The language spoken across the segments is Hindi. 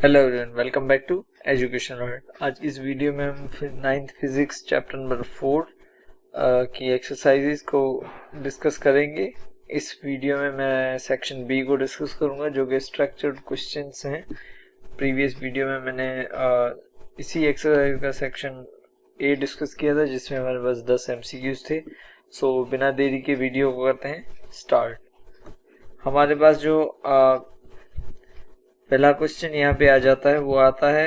Hello everyone, welcome back to education world. आज इस वीडियो में हम 9th फिजिक्स चैप्टर नंबर 4 की एक्सरसाइजेस को डिस्कस करेंगे। इस वीडियो में मैं सेक्शन बी को डिस्कस करूंगा जो कि स्ट्रक्चर्ड क्वेश्चंस हैं। प्रीवियस वीडियो में मैंने इसी एक्सरसाइज का सेक्शन ए डिस्कस किया था जिसमें हमारे पास 10 MCQs थे। सो बिना देरी के वीडियो को करते हैं स्टार्ट। हमारे पास जो पहला क्वेश्चन यहाँ पे आ जाता है वो आता है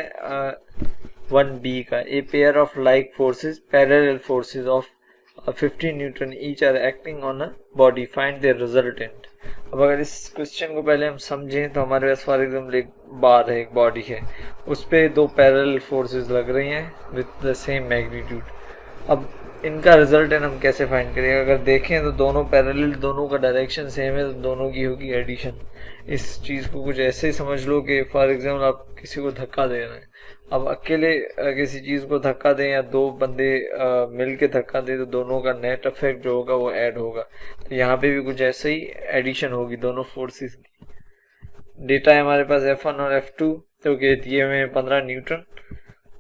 1B का। A pair of like forces parallel forces of 50 newton each are acting on a body, find their resultant. अब अगर इस क्वेश्चन को पहले हम समझें तो हमारे पास फॉर एग्जाम्पल एक बार है, एक बॉडी है, उस पर दो पैरेलल फोर्सेस लग रही हैं विद द सेम मैग्नीट्यूड। अब इनका रिजल्टेंट हम कैसे फाइंड करेंगे? अगर देखें तो दोनों पैरेलल, दोनों का डायरेक्शन सेम है, तो दोनों की होगी एडिशन। इस चीज़ को कुछ ऐसे ही समझ लो कि फॉर एग्जाम्पल आप किसी को धक्का दे रहे हैं। अब अकेले किसी चीज़ को धक्का दें या दो बंदे मिल के धक्का दें तो दोनों का नेट इफेक्ट जो होगा वो ऐड होगा। तो यहाँ पे भी कुछ ऐसे ही एडिशन होगी दोनों फोर्सेस की। डेटा है हमारे पास F1 और F2 जो कि दिए हुए 15 न्यूटन,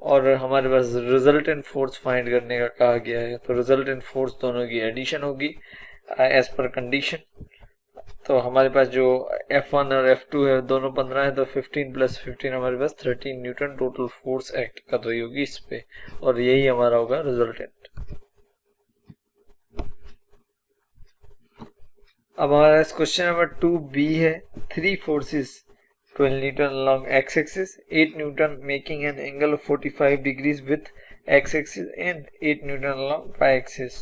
और हमारे पास रिजल्टेंट फोर्स फाइंड करने का कहा गया है। तो रिजल्टेंट फोर्स दोनों की एडिशन होगी एज पर कंडीशन। तो हमारे पास जो F1 और F2 है दोनों 15 है, तो 15 + 15 हमारे पास 13 न्यूटन टोटल फोर्स एक्ट कर रही होगी इस पे, और यही हमारा होगा रिजल्टेंट। अब हमारा क्वेश्चन नंबर 2B है। 3 forces 12 Newton along x-axis, 8 Newton making an angle of 45 degrees with x-axis and 8 Newton along y-axis।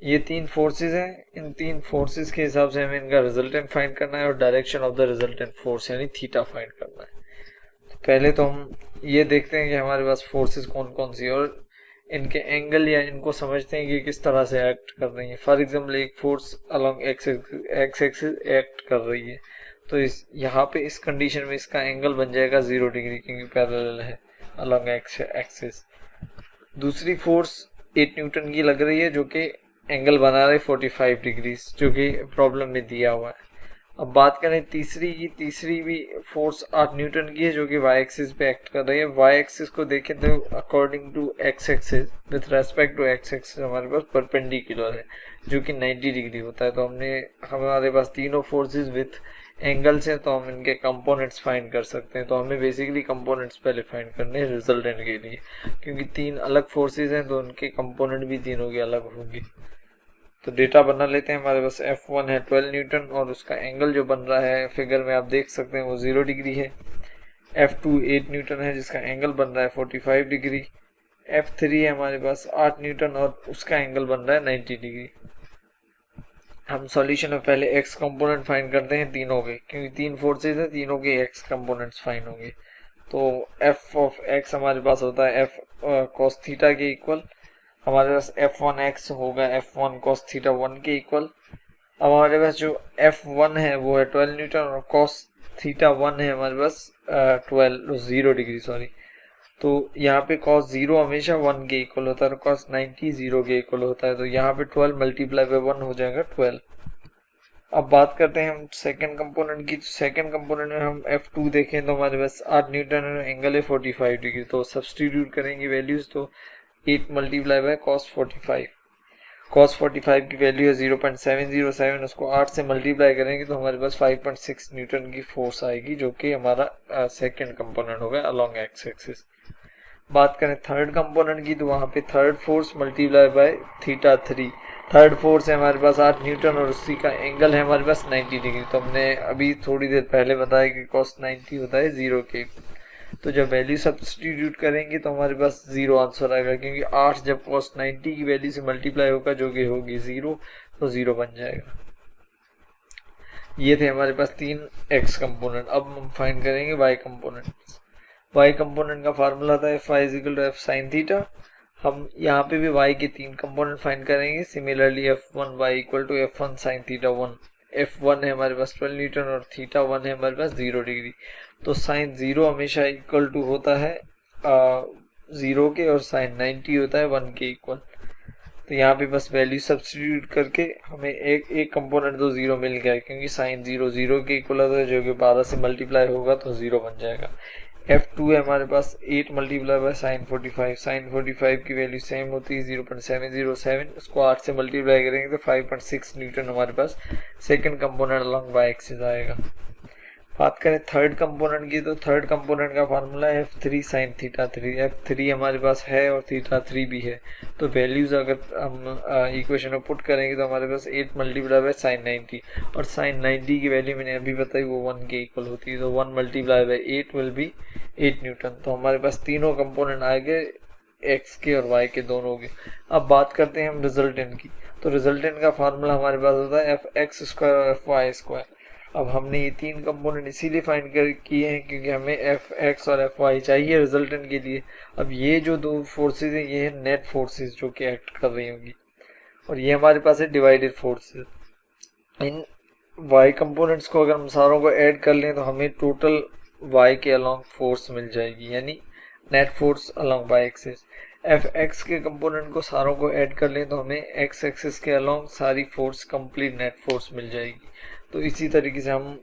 ये 3 फोर्सेस हैं। इन 3 फोर्सेस के हिसाब से हमें इनका रिजल्टेंट फाइंड करना है और direction of the resultant force यानी थीटा फाइंड करना है। तो पहले तो हम ये देखते हैं कि हमारे पास फोर्सेस कौन कौन सी है और इनके एंगल या इनको समझते हैं कि किस तरह से एक्ट कर रही है। फॉर एग्जाम्पल एक force along x axis act कर रही है, तो इस यहाँ पे इस कंडीशन में इसका एंगल बन जाएगा 0 डिग्री क्योंकि पैरेलल है अलॉन्ग एक्स एक्सिस। दूसरी फोर्स 8 न्यूटन की लग रही है जो कि एंगल बना रहे 45 डिग्री जो कि प्रॉब्लम में दिया हुआ है। अब बात करें तीसरी की, तीसरी भी फोर्स 8 न्यूटन की है जो कि वाई एक्सिस पे एक्ट कर रही है। वाई एक्सिस को देखें तो according to x axis, with respect to x axis हमारे पास परपेंडिकुलर है जो कि 90 डिग्री होता है। तो हमारे पास तीनों फोर्सेस विथ एंगल्स हैं, तो हम इनके कंपोनेंट्स फाइंड कर सकते हैं। तो हमें बेसिकली कंपोनेंट्स पहले फाइंड करने हैं रिजल्टेंट के लिए, क्योंकि 3 अलग फोर्सेस हैं तो उनके कंपोनेंट भी तीनों के अलग होंगे। तो डेटा बना लेते हैं। हमारे पास F1 है 12 न्यूटन और उसका एंगल जो बन रहा है फिगर में आप देख सकते हैं वो 0 डिग्री है। F2 8 न्यूटन है जिसका एंगल बन रहा है 45 डिग्री। F3 है हमारे पास 8 न्यूटन और उसका एंगल बन रहा है 90 डिग्री। हम सॉल्यूशन में पहले x कंपोनेंट फाइंड करते हैं तीनों के, क्योंकि 3 फोर्सेज है, तीनों के x कंपोनेंट्स फाइंड होंगे। तो f ऑफ x हमारे पास होता है f cos थीटा के इक्वल। हमारे पास F1x होगा F1 cos थीटा 1 के इक्वल। अब हमारे पास जो F1 है वो है 12 न्यूटन और cos थीटा 1 है हमारे पास 0 डिग्री सॉरी। तो यहाँ पे cos 0 हमेशा 1 के इक्वल होता है और cos 90 0 के इक्वल होता है। तो यहाँ पे 12 मल्टीप्लाई बाय 1 हो जाएगा 12। अब बात करते हैं हम सेकंड कंपोनेंट की। सेकंड कंपोनेंट में हम F2 देखें तो हमारे पास 8 न्यूटन एंगल है 45 डिग्री। तो सब्सटीट्यूट करेंगे वैल्यूज, तो 8 मल्टीप्लाई बाय cos 45। cos 45 की वैल्यू है 0.707, उसको 8 से मल्टीप्लाई करेंगे तो हमारे पास 5.6 न्यूटन की फोर्स आएगी जो कि हमारा सेकंड कंपोनेंट होगा अलोंग एक्स एक्सिस। बात करें थर्ड कंपोनेंट की तो वहाँ पे third force multiply by theta 3। Third force है हमारे पास 8 न्यूटन और उसी का एंगल है हमारे पास 90 डिग्री। तो हमने अभी थोड़ी देर पहले बताया कि cos 90 होता है 0 के। तो जब वैल्यू सब्स्टिट्यूट करेंगे तो हमारे पास 0 आंसर आएगा, क्योंकि 8 जब cos 90 की वैल्यू से मल्टीप्लाई होगा जो कि होगी 0, तो 0 बन जाएगा। ये थे हमारे पास 3 x कंपोनेंट। अब हम फाइंड करेंगे y कंपोनेंट। y कंपोनेंट का फार्मूला था Fy = F sin थीटा। हम यहाँ पे भी y के 3 कंपोनेंट फाइंड करेंगे। Similarly F1y = F1 sin theta 1। F1 है हमारे पास 12 न्यूटन और थीटा 1 है हमारे पास 0 डिग्री। तो साइन 0 हमेशा इक्वल टू होता है 0 के और साइन 90 होता है 1 के इक्वल। तो यहाँ पे बस वैल्यू सब्स्टिट्यूट करके हमें एक कंपोनेंट तो 0 मिल गया, क्योंकि साइन 0 0 के इक्वल होता है जो कि 12 से मल्टीप्लाई होगा तो 0 बन जाएगा। F2 है हमारे पास 8 मल्टीप्लाई बाय साइन 45, साइन 45 की वैल्यू सेम होती है 0.707, उसको 8 से मल्टीप्लाई करेंगे तो 5.6 न्यूटन हमारे पास second component along Y axis आएगा। बात करें थर्ड कंपोनेंट की, तो थर्ड कंपोनेंट का फार्मूला है F3 sin थीटा 3। F3 हमारे पास है और थीटा 3 भी है, तो वैल्यूज अगर हम इक्वेशन में पुट करेंगे तो हमारे पास 8 मल्टीप्लाई बाय साइन 90, और साइन 90 की वैल्यू मैंने अभी बताई वो 1 के इक्वल होती है, तो 1 multiply by 8 will be 8 Newton. तो हमारे पास तीनों कंपोनेंट आ गए, एक्स के और वाई के दोनों के। अब बात करते हैं हम रिजल्टेंट की, तो रिजल्टेंट का फार्मूला हमारे पास होता है एफ एक्स स्क्वायर और एफ वाई स्क्वायर। अब हमने ये तीन कंपोनेंट इसीलिए फाइंड कर किए हैं क्योंकि हमें एफ एक्स और एफ वाई चाहिए रिजल्टेंट के लिए। अब ये जो दो फोर्सेज हैं ये है नेट फोर्सेज जो कि एक्ट कर रही होंगी, और ये हमारे पास है डिवाइडेड फोर्सेज। इन वाई कंपोनेंट्स को अगर हम सारों को ऐड कर लें तो हमें टोटल वाई के अलोंग फोर्स मिल जाएगी, यानी net force along y axis. F x के कंपोनेंट को सारों को ऐड कर लें तो हमें एक्स एक्सिस के अलोंग सारी फोर्स कंप्लीट नेट फोर्स मिल जाएगी। तो इसी तरीके से हम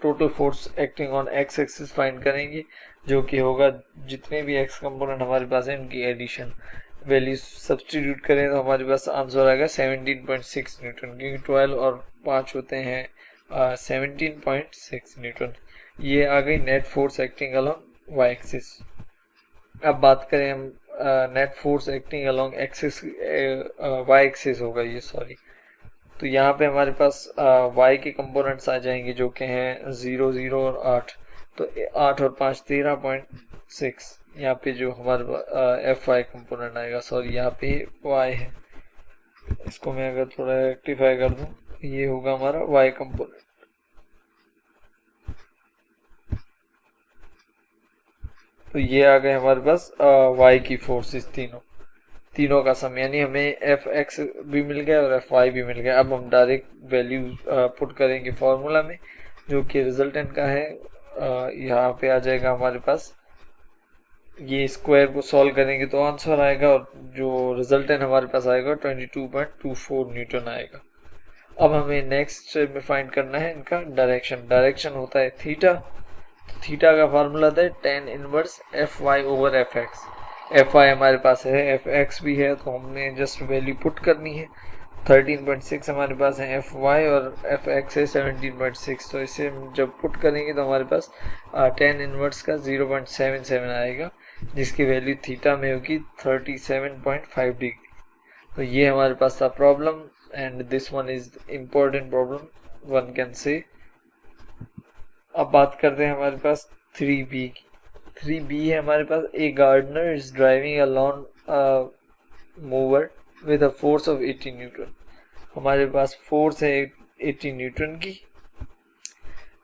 total force acting on x axis find करेंगे, जो कि होगा जितने भी एक्स कंपोनेंट हमारे पास है उनकी एडिशन। वैल्यू सब्स्टिट्यूट करें तो हमारे पास आंसर आएगा 17.6 न्यूटन, क्योंकि 12 और 5 होते हैं 17.6 न्यूटन। ये आ गई net force acting along y axis. अब बात करें हम net force acting along axis, y axis होगा ये, सॉरी। तो यहाँ पे हमारे पास y के कंपोनेंट्स आ जाएंगे जो कि हैं 0, 0 और 8। तो 8 और 5 13.6। यहाँ पे जो हमारे एफ वाई कंपोनेंट आएगा, सॉरी यहाँ पे y है, इसको मैं अगर थोड़ा रेक्टिफाई कर दूं, ये होगा हमारा y कंपोनेंट। तो ये आ गए हमारे पास y की फोर्सेस तीनों का सम, यानी हमें एफ एक्स भी मिल गया और एफ वाई भी मिल गया। अब हम डायरेक्ट वैल्यू पुट करेंगे फॉर्मूला में, जो कि रिजल्टेंट का है। यहाँ पे आ जाएगा हमारे पास, ये स्क्वायर को सॉल्व करेंगे तो आंसर आएगा, और जो रिजल्टेंट हमारे पास आएगा 22.24 न्यूटन आएगा। अब हमें नेक्स्ट में फाइंड करना है इनका डायरेक्शन होता है थीटा। थीटा का फार्मूला था tan inverse F y over F x. F y हमारे पास है, एफ एक्स भी है, तो हमने जस्ट वैल्यू पुट करनी है। 13.6 हमारे पास है एफ वाई और एफ एक्स है 17.6, तो इसे हम जब पुट करेंगे तो हमारे पास tan इनवर्स का 0.77 आएगा, जिसकी वैल्यू थीटा में होगी 37.5 डिग्री। तो ये हमारे पास था problem, and this one is important problem one can say. अब बात करते हैं हमारे पास 3B की। 3B है हमारे पास, a gardener is driving a lawn mower with a force of 80 newton. हमारे पास फोर्स है 80 न्यूटन की,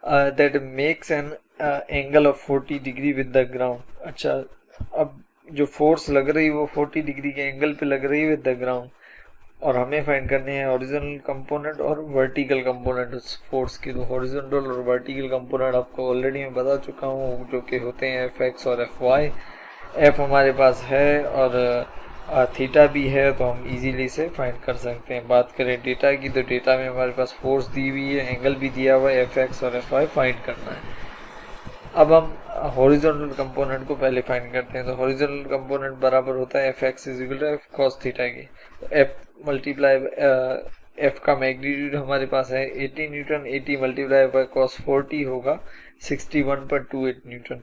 that makes an angle of 40 degree with the ground. अच्छा, अब जो फोर्स लग रही है वो 40 डिग्री के एंगल पे लग रही है विद द ग्राउंड, और हमें फाइंड करने हैं हॉरिजॉन्टल कंपोनेंट और वर्टिकल कंपोनेंट उस फोर्स की। तो हॉरिजॉन्टल और वर्टिकल कंपोनेंट आपको ऑलरेडी मैं बता चुका हूँ, जो कि होते हैं एफ एक्स और एफ वाई। एफ हमारे पास है और थीटा भी है, तो हम इजीली इसे फाइंड कर सकते हैं। बात करें डेटा की, तो डेटा में हमारे पास फोर्स दी हुई है, एंगल भी दिया हुआ है, एफ एक्स और एफ वाई फाइंड करना है। अब हम हॉरिजॉन्टल कंपोनेंट को पहले फाइंड करते हैं। तो हॉरिजॉन्टल कंपोनेंट बराबर होता है F x is equal to F cos theta की। तो एफ मल्टीप्लाई एफ का मैग्नीट्यूड हमारे पास है 80 न्यूटन, 80 मल्टीप्लाई बाय कॉस 40 होगा 61.28 न्यूटन।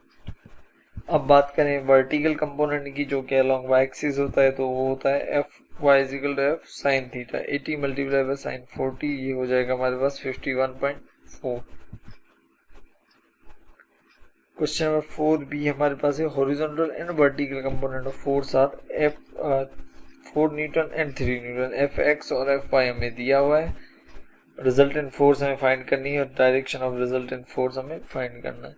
अब बात करें वर्टिकल कंपोनेंट की, जो कि अलोंग वाई एक्सिस होता है, तो वो होता है F y is equal to F sine theta. 80 multiply by sine 40, ये हो जाएगा हमारे पास 51.4। क्वेश्चन नंबर 4B हमारे पास है horizontal and vertical component of force R F 4 Newton and 3 Newton. F x और एफ वाई हमें दिया हुआ है, रिजल्टेंट फोर्स हमें फाइंड करनी है और डायरेक्शन ऑफ रिजल्टेंट फोर्स हमें फाइंड करना है।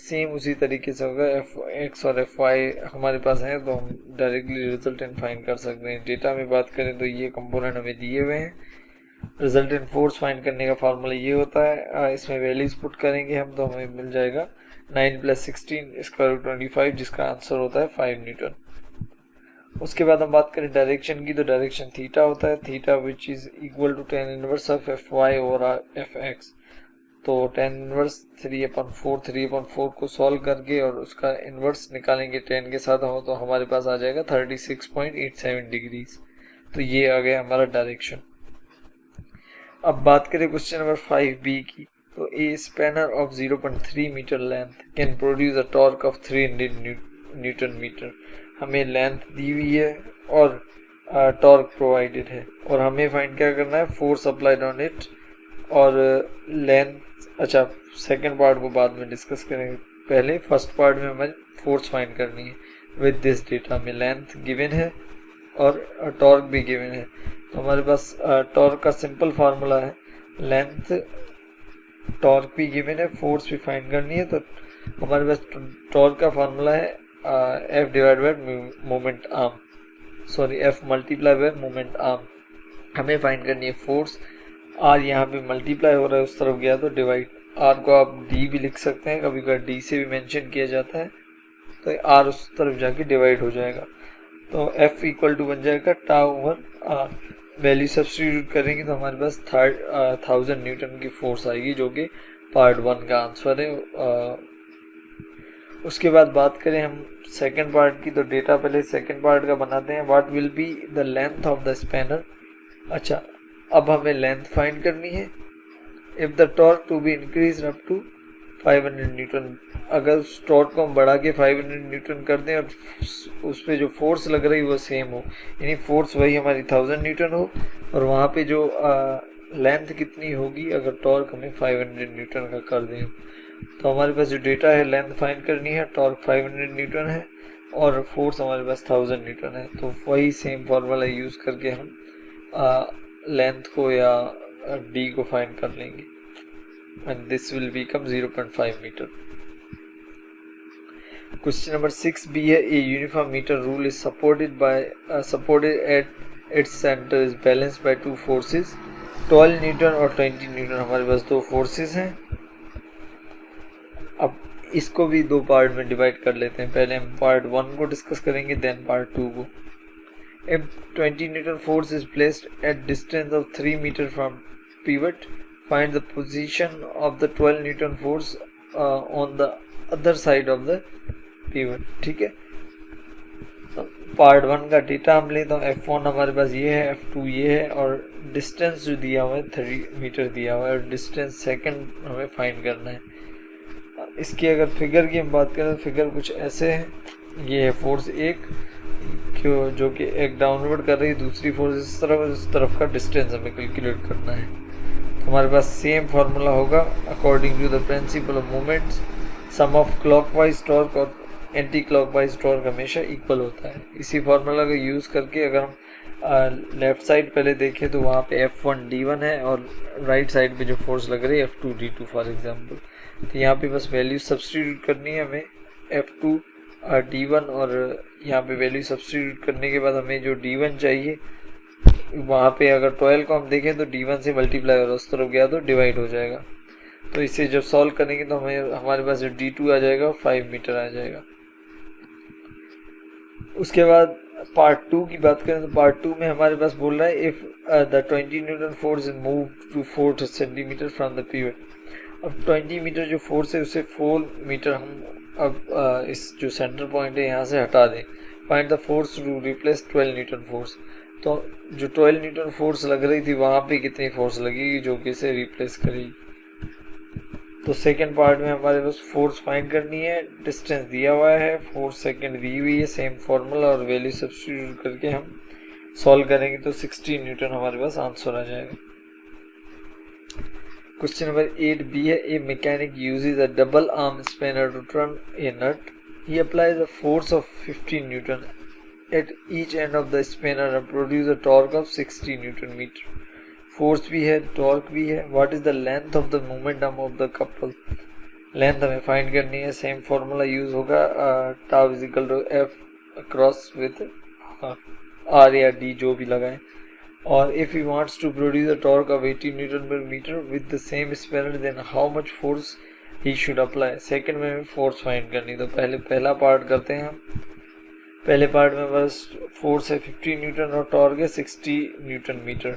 सेम उसी तरीके से होगा, एफ एक्स और एफ वाई हमारे पास है तो हम डायरेक्टली रिजल्टेंट फाइंड कर सकते हैं। डेटा में बात करें तो ये कंपोनेंट हमें दिए हुए हैं। रिजल्टेंट फोर्स फाइंड करने का फार्मूला ये होता है, इसमें वैल्यूज पुट करेंगे हम तो हमें मिल जाएगा 9 + 16 = 25, जिसका आंसर होता है 5 न्यूटन। उसके बाद हम बात करें डायरेक्शन की, तो डायरेक्शन थीटा होता है, theta which is equal to tan inverse of F y over F x. तो tan इनवर्स 3/4 को सॉल्व करके और उसका इनवर्स निकालेंगे tan के साथ हो तो हमारे पास आ जाएगा 36.87 डिग्रीज। तो ये आ गया हमारा डायरेक्शन। अब बात करें क्वेश्चन नंबर 5b की, तो a spanner of 0.3 metre length can produce a torque of 300 newton metre. हमें लेंथ दी हुई है और टॉर्क प्रोवाइडेड है और हमें फाइंड क्या करना है, फोर्स अप्लाइड ऑन इट और लेंथ। अच्छा, सेकंड पार्ट को बाद में डिस्कस करेंगे, पहले फर्स्ट पार्ट में हमें फोर्स फाइंड करनी है। विद दिस डेटा में लेंथ गिवन है और टॉर्क भी गिवन है। तो हमारे पास टॉर्क का सिंपल फार्मूला है, लेंथ टॉर्क भी गिवन है, फोर्स भी फाइंड करनी है। तो हमारे पास टॉर्क का फार्मूला है F divide by moment arm, sorry F multiply by moment arm. हमें फाइंड करनी है फोर्स। आर यहाँ पे मल्टीप्लाई हो रहा है, उस तरफ गया तो डिवाइड। आर को आप डी भी लिख सकते हैं, कभी कभी डी से भी मेंशन किया जाता है, तो आर उस तरफ जाके डिवाइड हो जाएगा। तो एफ इक्वल टू बन जाएगा tau over R. Value substitute करेंगे तो हमारे पास 1000 न्यूटन की फोर्स आएगी, जो कि पार्ट 1 का आंसर है। उसके बाद बात करें हम सेकंड पार्ट की, तो डेटा पहले सेकंड पार्ट का बनाते हैं। What will be the length of the spanner. अच्छा, अब हमें लेंथ फाइंड करनी है। If the torque to be increase up to 500 newton, अगर उस टॉर्क को हम बढ़ा के 500 न्यूटन कर दें और उस पर जो फोर्स लग रही है वो सेम हो, यानी फोर्स वही हमारी 1000 न्यूटन हो और वहाँ पे जो लेंथ कितनी होगी अगर टॉर्क हमें 500 न्यूटन का कर दें। तो हमारे पास जो डेटा है, लेंथ फाइंड करनी है, टॉर्क 500 न्यूटन है और फोर्स हमारे पास 1000 न्यूटन है। तो वही सेम फॉर्मूला यूज़ करके हम लेंथ को या डी को फाइंड कर लेंगे and this will become 0.5 meter. Question number 6b है, a uniform meter rule is supported at its center is balanced by two forces 12 Newton और 20 न्यूटन। हमारे पास दो फोर्सेस हैं। अब इसको भी दो पार्ट में डिवाइड कर लेते हैं, पहले हम पार्ट 1 को डिस्कस करेंगे, देन पार्ट 2 को। If 20 Newton force is placed at distance of 3 meter from pivot, find the position of the 12 Newton force on the other side of the pivot। ठीक है, पार्ट 1 का डेटा हम लें तो F1 हमारे पास ये है, F2 ये है और डिस्टेंस जो दिया हुआ है 3 मीटर दिया हुआ है और डिस्टेंस सेकंड हमें फाइंड करना है। इसकी अगर फिगर की हम बात करें तो फिगर कुछ ऐसे है, ये है फोर्स 1 जो कि एक डाउनवर्ड कर रही है, दूसरी फोर्स इस तरफ का डिस्टेंस हमें कैलकुलेट करना है। तो हमारे पास सेम फार्मूला होगा, according to the principle of moments sum of clockwise torque और एंटी क्लॉकवाइज टॉर्क हमेशा इक्वल होता है। इसी फार्मूला का यूज़ करके अगर हम लेफ्ट साइड पहले देखें तो वहाँ पे F1 D1 है और राइट साइड पे जो फोर्स लग रही है F2 D2 फॉर एग्जांपल। तो यहाँ पे बस वैल्यू सब्स्टिट्यूट करनी है हमें, F2 D1 और यहाँ पे वैल्यू सब्स्टिट्यूट करने के बाद हमें जो D1 चाहिए वहाँ पे अगर 12 को हम देखें तो D1 से मल्टीप्लाई और उस तरफ गया तो डिवाइड हो जाएगा। तो इसे जब सॉल्व करेंगे तो हमें हमारे पास जो D2 आ जाएगा 5 मीटर आ जाएगा। उसके बाद पार्ट 2 की बात करें तो पार्ट 2 में हमारे पास बोल रहा है if the 20 newton force is move to 4 centimetre from the pivot. अब 20 मीटर जो फोर्स है उसे 4 मीटर हम अब इस जो सेंटर पॉइंट है यहाँ से हटा दें। Find the force to replace 12 newton force. तो जो 12 न्यूटन फोर्स लग रही थी वहाँ पे कितनी फोर्स लगेगी जो कि इसे रिप्लेस करेगी। तो सेकंड पार्ट में हमारे पास फोर्स फाइंड करनी है, डिस्टेंस दिया हुआ है, फोर्स सेकंड दी हुई है, सेम फॉर्मूला और वैल्यू सब्स्टिट्यूट करके हम सॉल्व करेंगे तो 16 न्यूटन हमारे पास आंसर आ जाएगा। क्वेश्चन नंबर 8b है, a mechanic uses a double arm spanner to turn a nut. He applies a force of 15 newton at each end of the spanner and produce a torque of 60 Newton meter। Force भी है, टॉर्क भी है। What is the length of the momentum of the couple. Length हमें फाइंड करनी है, सेम फॉर्मूला यूज होगा, tau is equal to F cross with R या डी जो भी लगाए। और if he wants to produce a torque of 80 newton per metre with the same spanner then how much force he should apply. Second में हमें फोर्स फाइंड करनी, तो पहले पहला पार्ट करते हैं हम। पहले पार्ट में बस फोर्स है 50 न्यूटन और टॉर्क है 60 न्यूटन मीटर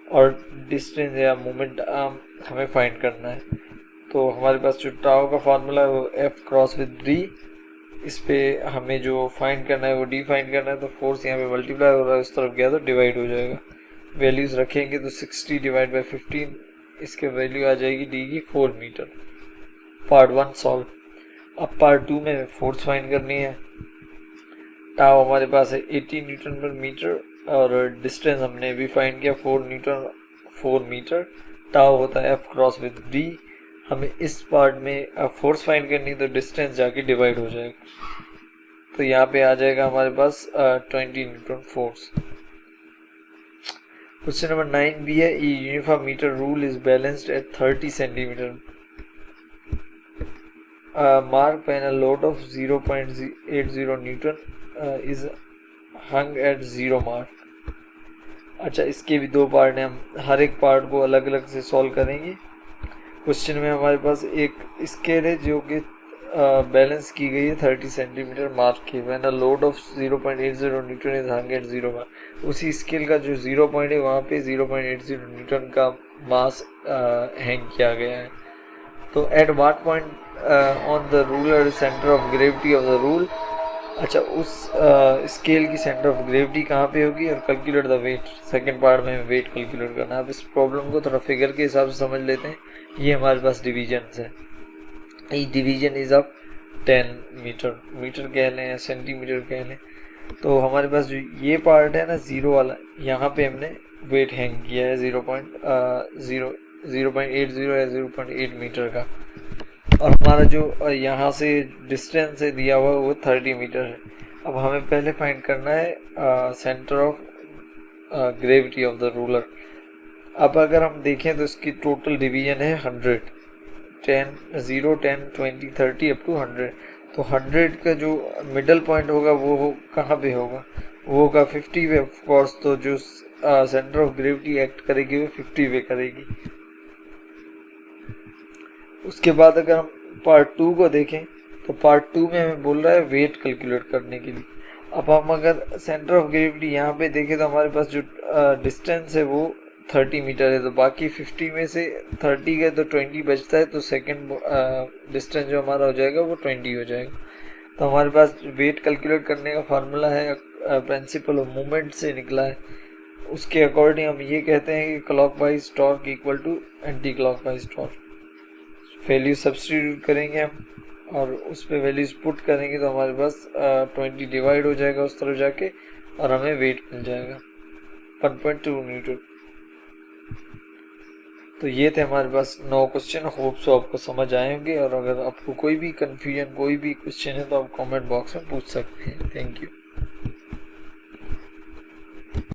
और डिस्टेंस या मोमेंट हमें फाइंड करना है। तो हमारे पास जो टाउ का फार्मूला है वो एफ क्रॉस विद डी, इस पे हमें जो फाइंड करना है वो डी फाइंड करना है। तो फोर्स यहाँ पे मल्टीप्लाई हो रहा है, उस तरफ गया तो डिवाइड हो जाएगा। वैल्यूज रखेंगे तो 60 डिवाइड बाई 15, इसके वैल्यू आ जाएगी डी की 4 मीटर। Part 1 solve. अब पार्ट 2 में फोर्स फाइंड करनी है। टाउ हमारे पास है 80 न्यूटन पर मीटर और डिस्टेंस हमने भी फाइंड किया 4 मीटर। टाउ होता है एफ क्रॉस विद डी। हमें इस पार्ट में फोर्स फाइंड करनी तो डिस्टेंस जाके डिवाइड हो जाएगा। तो यहाँ पे आ जाएगा हमारे पास 20 न्यूटन फोर्स। क्वेश्चन नंबर 9 भी है, uniform metre rule is balanced at 30 centimetre. Mark when a load of 0.80 Newton is hung at 0 mark। अच्छा, इसके भी दो पार्ट हैं, हम हर एक पार्ट को अलग अलग से सॉल्व करेंगे। क्वेश्चन में हमारे पास एक स्केल है जो कि बैलेंस की गई है 30 सेंटीमीटर मार्क की। When a load of 0.80 newton is hung at 0 mark. उसी स्केल का जो 0 पॉइंट है वहाँ पे 0.80 न्यूटन का मास हैंग किया गया है। तो at what point on the ruler centre of gravity of the rule. अच्छा, उस स्केल की सेंटर ऑफ ग्रेविटी कहाँ पे होगी और calculate the weight. Second part में वेट कैलकुलेट करना है। अब इस प्रॉब्लम को थोड़ा फिगर के हिसाब से समझ लेते हैं। ये हमारे पास डिवीजन है। Each division is of 10 metre, metre कह लें या सेंटीमीटर कह लें। तो हमारे पास जो ये पार्ट है ना 0 वाला, यहाँ पे हमने वेट हैंग किया है 0.80 या 0.8 मीटर का। और हमारा जो यहाँ से डिस्टेंस है दिया हुआ वो 30 मीटर है। अब हमें पहले फाइंड करना है centre of gravity of the ruler. अब अगर हम देखें तो इसकी टोटल डिवीजन है 100, 10, 0, 10, 20, 30 अप टू 100। तो 100 का जो मिडल पॉइंट होगा वो कहाँ पे होगा, वो होगा 50 पे ऑफ कोर्स। तो जो सेंटर ऑफ ग्रेविटी एक्ट करेगी वो 50 पे करेगी। उसके बाद अगर हम पार्ट 2 को देखें तो पार्ट 2 में हमें बोल रहा है वेट कैलकुलेट करने के लिए। अब हम अगर सेंटर ऑफ ग्रेविटी यहाँ पे देखें तो हमारे पास जो डिस्टेंस है वो 30 मीटर है। तो बाकी 50 में से 30 गए तो 20 बचता है। तो सेकंड डिस्टेंस जो हमारा हो जाएगा वो 20 हो जाएगा। तो हमारे पास वेट कैलकुलेट करने का फार्मूला है प्रिंसिपल ऑफ मूवमेंट से निकला है। उसके अकॉर्डिंग हम ये कहते हैं कि clockwise torque equal to anti clockwise torque. Value substitute करेंगे हम और उस पर वैल्यूज पुट करेंगे तो हमारे पास 20 डिवाइड हो जाएगा उस तरफ जाके और हमें वेट मिल जाएगा 1.2 न्यूटन। तो ये थे हमारे पास 9 क्वेश्चन। होप सो आपको समझ आए होंगे। और अगर आपको कोई भी कंफ्यूजन, कोई भी क्वेश्चन है तो आप कमेंट बॉक्स में पूछ सकते हैं। Thank you.